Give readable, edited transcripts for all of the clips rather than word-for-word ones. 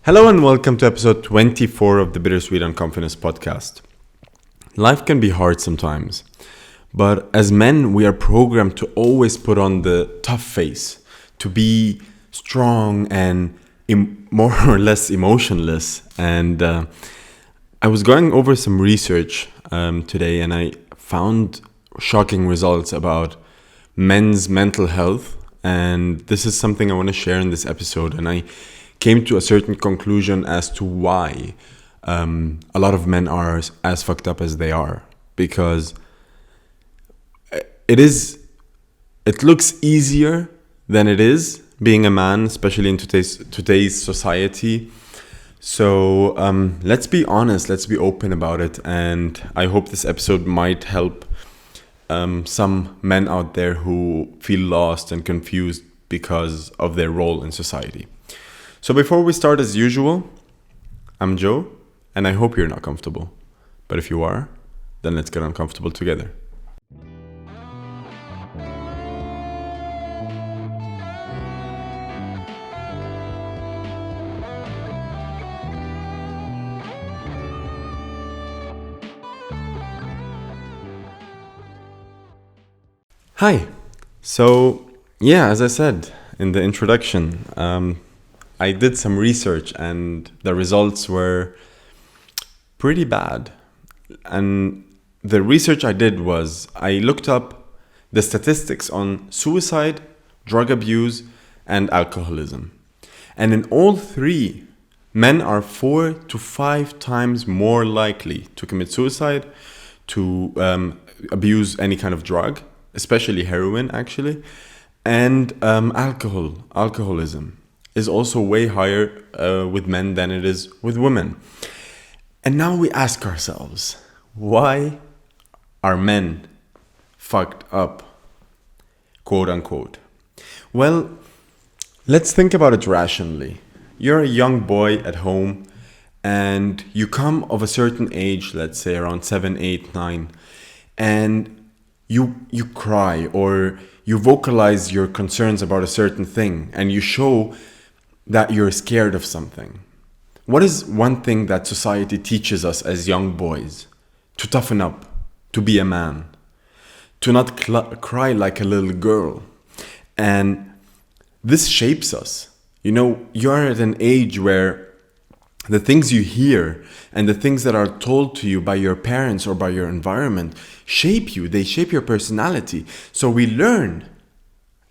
Hello and welcome to episode 24 of the Bittersweet on Confidence podcast. Life can be hard sometimes, but as men, we are programmed to always put on the tough face, to be strong and more or less emotionless. And I was going over some research today and I found shocking results about men's mental health. And this is something I want to share in this episode. And I came to a certain conclusion as to why a lot of men are as fucked up as they are. Because it looks easier than it is being a man, especially in today's society. So let's be honest, let's be open about it. And I hope this episode might help some men out there who feel lost and confused because of their role in society. So before we start, as usual, I'm Joe, and I hope you're not comfortable. But if you are, then let's get uncomfortable together. Hi. So, as I said in the introduction, I did some research and the results were pretty bad. And the research I did was I looked up the statistics on suicide, drug abuse, and alcoholism. And in all three, men are 4 to 5 times more likely to commit suicide, to abuse any kind of drug, especially heroin actually, and alcoholism is also way higher with men than it is with women. And now we ask ourselves, why are men fucked up, quote unquote? Well, let's think about it rationally. You're a young boy at home and you come of a certain age, let's say around 7, 8, 9, and you cry or you vocalize your concerns about a certain thing and you show that you're scared of something. What is one thing that society teaches us as young boys? To toughen up, to be a man, to not cry like a little girl. And this shapes us. You know, you're at an age where the things you hear and the things that are told to you by your parents or by your environment shape you. They shape your personality. So we learn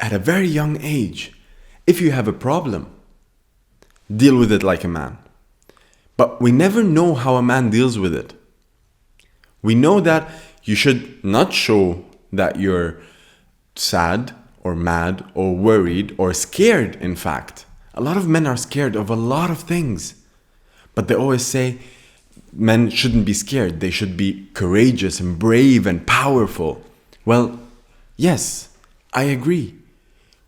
at a very young age, if you have a problem, deal with it like a man. But we never know how a man deals with it. We know that you should not show that you're sad or mad or worried or scared, in fact. A lot of men are scared of a lot of things. But they always say men shouldn't be scared. They should be courageous and brave and powerful. Well, yes, I agree.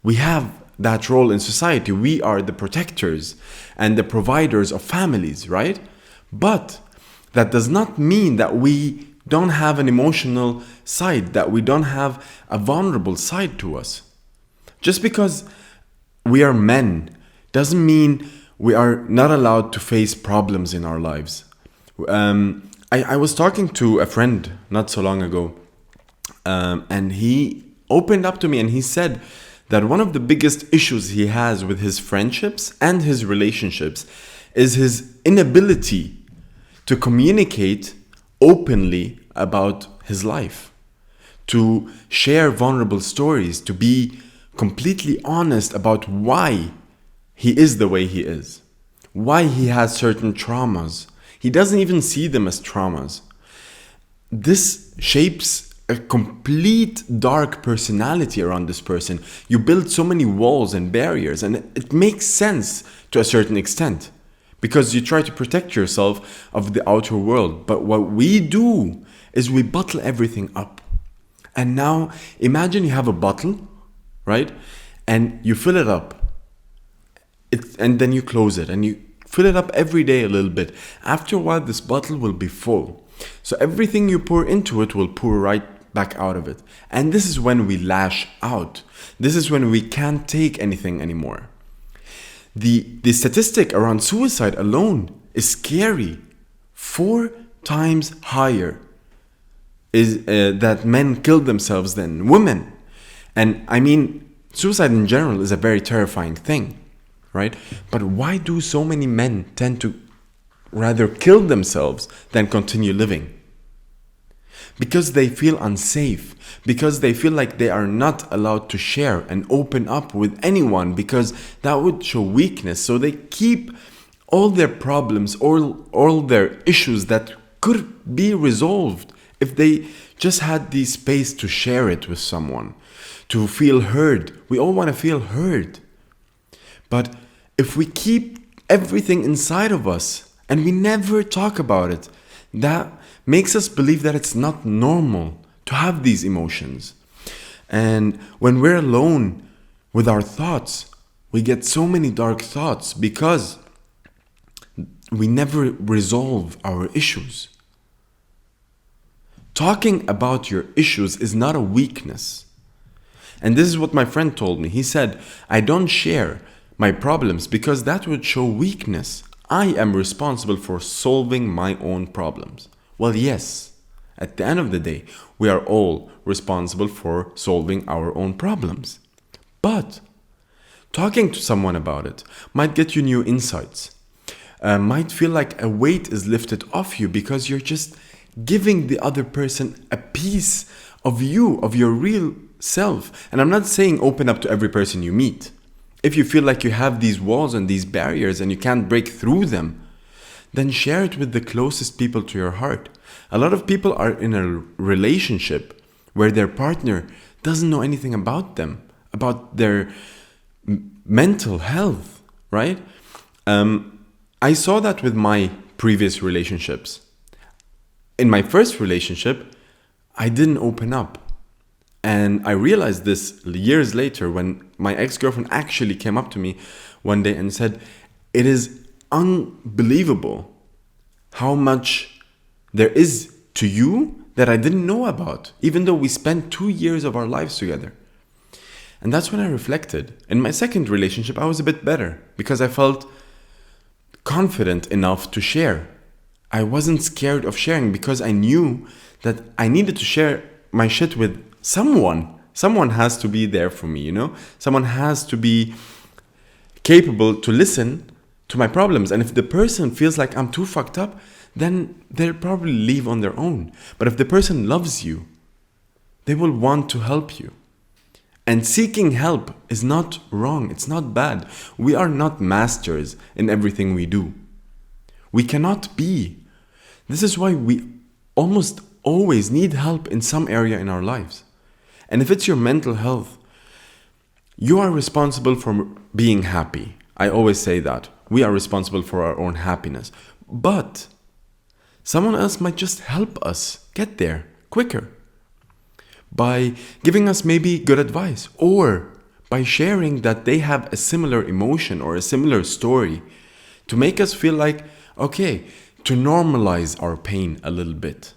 We have that role in society. We are the protectors and the providers of families, right? But that does not mean that we don't have an emotional side, that we don't have a vulnerable side to us. Just because we are men doesn't mean we are not allowed to face problems in our lives. I was talking to a friend not so long ago, and he opened up to me and he said that one of the biggest issues he has with his friendships and his relationships is his inability to communicate openly about his life, to share vulnerable stories, to be completely honest about why he is the way he is, why he has certain traumas. He doesn't even see them as traumas. This shapes a complete dark personality around this person. You build so many walls and barriers, and it makes sense to a certain extent because you try to protect yourself of the outer world. But what we do is we bottle everything up. And now imagine you have a bottle, right? And you fill it up. And then you close it and you fill it up every day a little bit. After a while, this bottle will be full. So everything you pour into it will pour right back out of it. And this is when we lash out. This is when we can't take anything anymore. The statistic around suicide alone is scary. 4 times higher is that men kill themselves than women. And I mean, suicide in general is a very terrifying thing, right? But why do so many men tend to rather kill themselves than continue living? Because they feel unsafe, because they feel like they are not allowed to share and open up with anyone, because that would show weakness. So they keep all their problems, all their issues that could be resolved if they just had the space to share it with someone, to feel heard. We all want to feel heard. But if we keep everything inside of us and we never talk about it, that makes us believe that it's not normal to have these emotions. And when we're alone with our thoughts, we get so many dark thoughts because we never resolve our issues. Talking about your issues is not a weakness. And this is what my friend told me. He said, I don't share my problems because that would show weakness. I am responsible for solving my own problems. Well, yes, at the end of the day, we are all responsible for solving our own problems. But talking to someone about it might get you new insights. Might feel like a weight is lifted off you because you're just giving the other person a piece of you, of your real self. And I'm not saying open up to every person you meet. If you feel like you have these walls and these barriers and you can't break through them, then share it with the closest people to your heart. A lot of people are in a relationship where their partner doesn't know anything about them, about their mental health, right? I saw that with my previous relationships. In my first relationship, I didn't open up. And I realized this years later when my ex-girlfriend actually came up to me one day and said, it is unbelievable how much there is to you that I didn't know about, even though we spent 2 years of our lives together. And that's when I reflected. In my second relationship, I was a bit better because I felt confident enough to share. I wasn't scared of sharing because I knew that I needed to share my shit with someone. Someone has to be there for me, you know? Someone has to be capable to listen to my problems. And if the person feels like I'm too fucked up, then they'll probably leave on their own. But if the person loves you, they will want to help you. And seeking help is not wrong. It's not bad. We are not masters in everything we do. We cannot be. This is why we almost always need help in some area in our lives. And if it's your mental health, you are responsible for being happy. I always say that. We are responsible for our own happiness. But someone else might just help us get there quicker by giving us maybe good advice or by sharing that they have a similar emotion or a similar story to make us feel like, okay, to normalize our pain a little bit.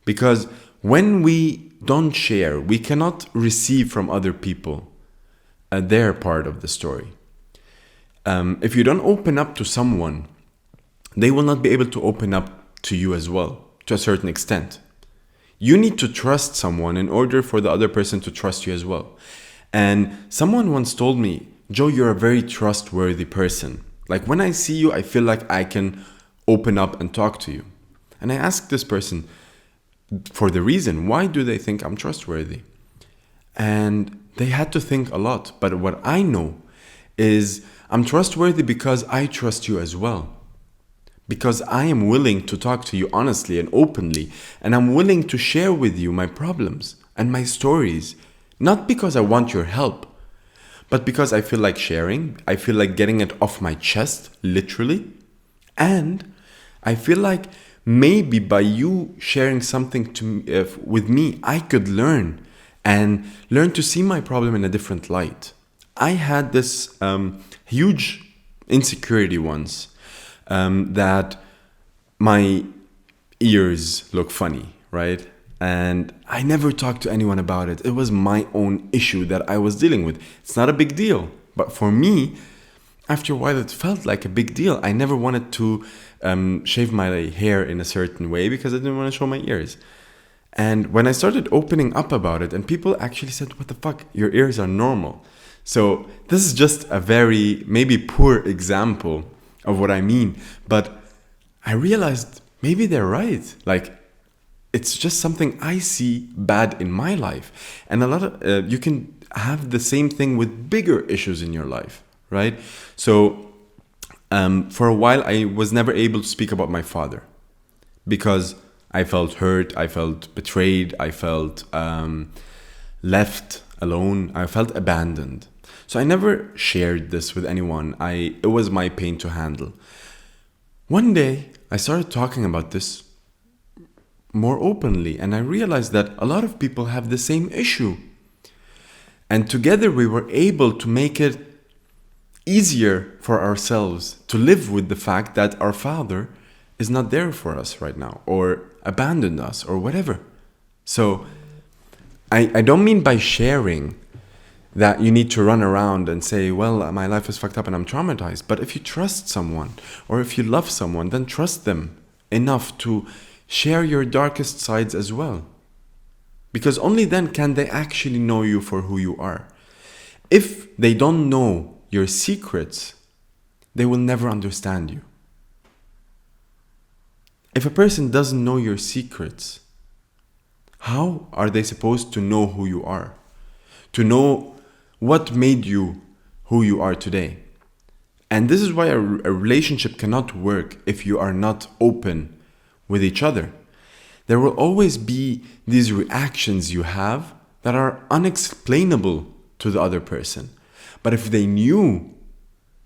Because when we don't share, we cannot receive from other people their part of the story. If you don't open up to someone, they will not be able to open up to you as well, to a certain extent. You need to trust someone in order for the other person to trust you as well. And someone once told me, Joe, you're a very trustworthy person. Like when I see you, I feel like I can open up and talk to you. And I asked this person for the reason, why do they think I'm trustworthy? And they had to think a lot. But what I know is I'm trustworthy because I trust you as well. Because I am willing to talk to you honestly and openly. And I'm willing to share with you my problems and my stories. Not because I want your help, but because I feel like sharing. I feel like getting it off my chest, literally. And I feel like maybe by you sharing something with me, I could learn to see my problem in a different light. I had this huge insecurity once. That my ears look funny, right? And I never talked to anyone about it. It was my own issue that I was dealing with. It's not a big deal. But for me, after a while it felt like a big deal. I never wanted to shave my hair in a certain way because I didn't want to show my ears. And when I started opening up about it, and people actually said, what the fuck, your ears are normal. So this is just a very maybe poor example of what I mean. But I realized maybe they're right. Like, it's just something I see bad in my life. And a lot of, you can have the same thing with bigger issues in your life, right? So for a while, I was never able to speak about my father because I felt hurt, I felt betrayed, I felt left alone, I felt abandoned. So I never shared this with anyone. It was my pain to handle. One day, I started talking about this more openly, and I realized that a lot of people have the same issue. And together we were able to make it easier for ourselves to live with the fact that our father is not there for us right now, or abandoned us, or whatever. So I don't mean by sharing that you need to run around and say, well, my life is fucked up and I'm traumatized. But if you trust someone, or if you love someone, then trust them enough to share your darkest sides as well. Because only then can they actually know you for who you are. If they don't know your secrets, they will never understand you. If a person doesn't know your secrets, how are they supposed to know who you are? To know what made you who you are today? And this is why a relationship cannot work if you are not open with each other. There will always be these reactions you have that are unexplainable to the other person. But if they knew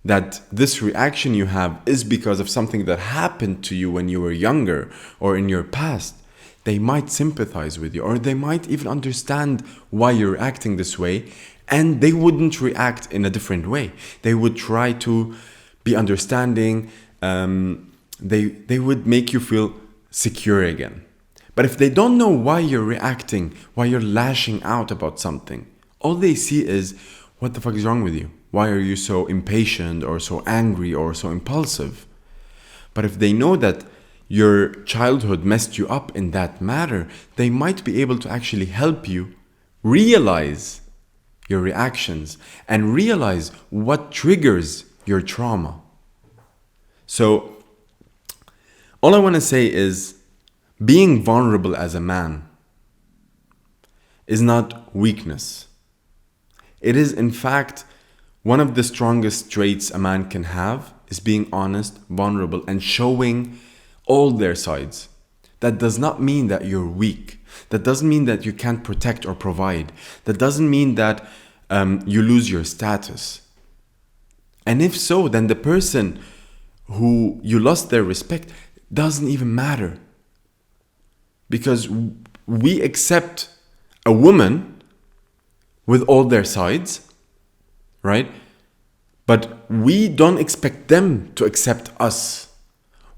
that this reaction you have is because of something that happened to you when you were younger or in your past, they might sympathize with you, or they might even understand why you're acting this way, and they wouldn't react in a different way. They would try to be understanding. They would make you feel secure again. But if they don't know why you're reacting, why you're lashing out about something, all they see is, what the fuck is wrong with you? Why are you so impatient or so angry or so impulsive? But if they know that your childhood messed you up in that matter, they might be able to actually help you realize your reactions and realize what triggers your trauma. So all I want to say is, being vulnerable as a man is not weakness. It is, in fact, one of the strongest traits a man can have is being honest, vulnerable, and showing all their sides. That does not mean that you're weak. That doesn't mean that you can't protect or provide. That doesn't mean that you lose your status. And if so, then the person who you lost their respect doesn't even matter. Because we accept a woman with all their sides, right? But we don't expect them to accept us,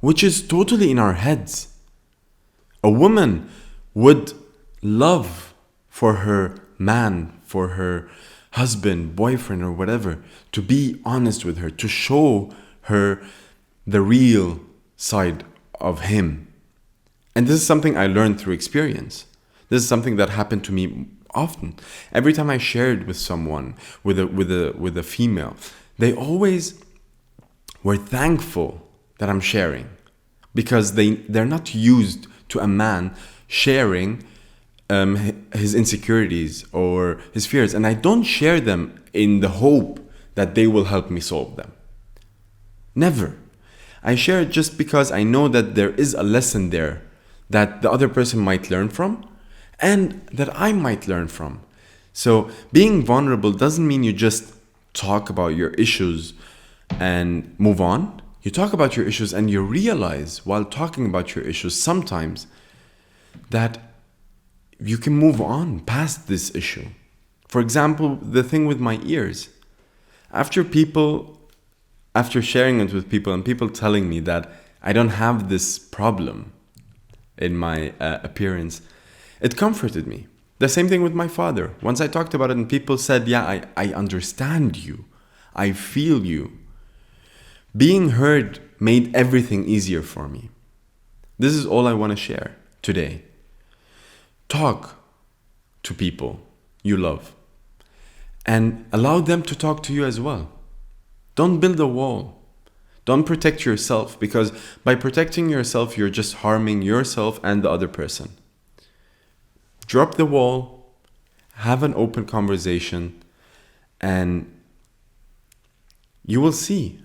which is totally in our heads. A woman would love for her man, for her husband, boyfriend, or whatever, to be honest with her, to show her the real side of him. And this is something I learned through experience. This is something that happened to me often. Every time I shared with someone, with a female, they always were thankful that I'm sharing, because they're not used to a man sharing his insecurities or his fears. And I don't share them in the hope that they will help me solve them. Never. I share it just because I know that there is a lesson there that the other person might learn from, and that I might learn from. So being vulnerable doesn't mean you just talk about your issues and move on. You talk about your issues and you realize while talking about your issues sometimes that you can move on past this issue. For example, the thing with my ears. After sharing it with people and people telling me that I don't have this problem in my appearance, it comforted me. The same thing with my father. Once I talked about it and people said, yeah, I understand you. I feel you. Being heard made everything easier for me. This is all I want to share today. Talk to people you love and allow them to talk to you as well. Don't build a wall. Don't protect yourself, because by protecting yourself, you're just harming yourself and the other person. Drop the wall, have an open conversation, and you will see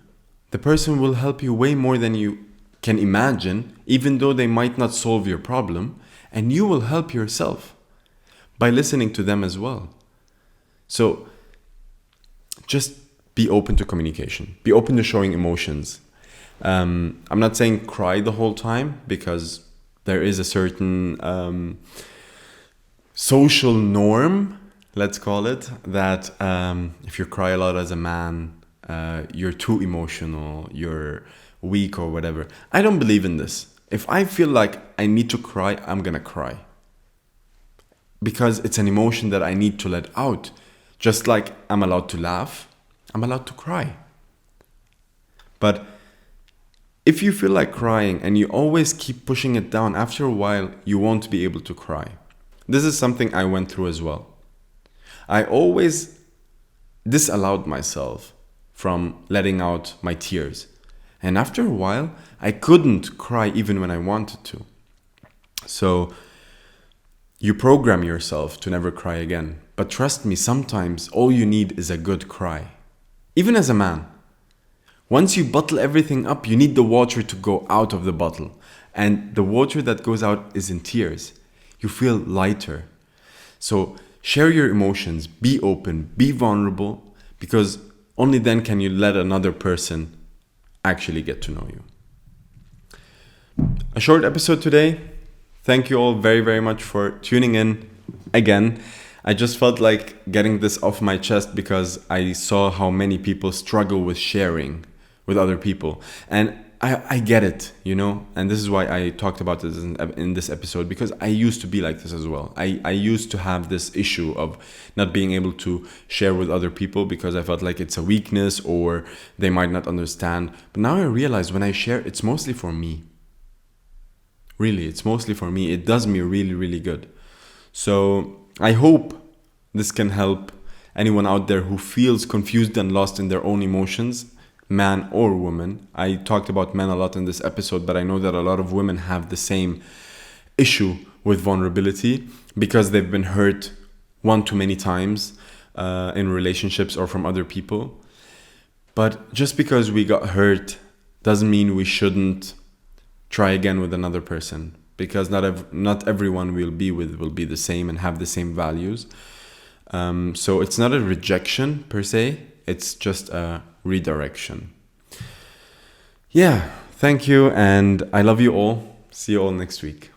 the person will help you way more than you can imagine, even though they might not solve your problem, and you will help yourself by listening to them as well. So just be open to communication. Be open to showing emotions. I'm not saying cry the whole time, because there is a certain social norm, let's call it, that if you cry a lot as a man, you're too emotional, you're weak or whatever. I don't believe in this. If I feel like I need to cry, I'm gonna cry. Because it's an emotion that I need to let out. Just like I'm allowed to laugh, I'm allowed to cry. But if you feel like crying and you always keep pushing it down, after a while, you won't be able to cry. This is something I went through as well. I always disallowed myself from letting out my tears. And after a while, I couldn't cry even when I wanted to. So you program yourself to never cry again. But trust me, sometimes all you need is a good cry. Even as a man. Once you bottle everything up, you need the water to go out of the bottle. And the water that goes out is in tears. You feel lighter. So share your emotions, be open, be vulnerable, because only then can you let another person actually get to know you. A short episode today. Thank you all very, very much for tuning in again. I just felt like getting this off my chest because I saw how many people struggle with sharing with other people. And I get it, you know, and this is why I talked about this in this episode, because I used to be like this as well. I used to have this issue of not being able to share with other people because I felt like it's a weakness or they might not understand. But now I realize when I share, it's mostly for me. Really, it's mostly for me. It does me really, really good. So I hope this can help anyone out there who feels confused and lost in their own emotions, man or woman. I talked about men a lot in this episode, but I know that a lot of women have the same issue with vulnerability because they've been hurt one too many times in relationships or from other people. But just because we got hurt doesn't mean we shouldn't try again with another person, because not everyone we'll be with will be the same and have the same values. So it's not a rejection per se, it's just a redirection. Yeah, thank you, and I love you all. See you all next week.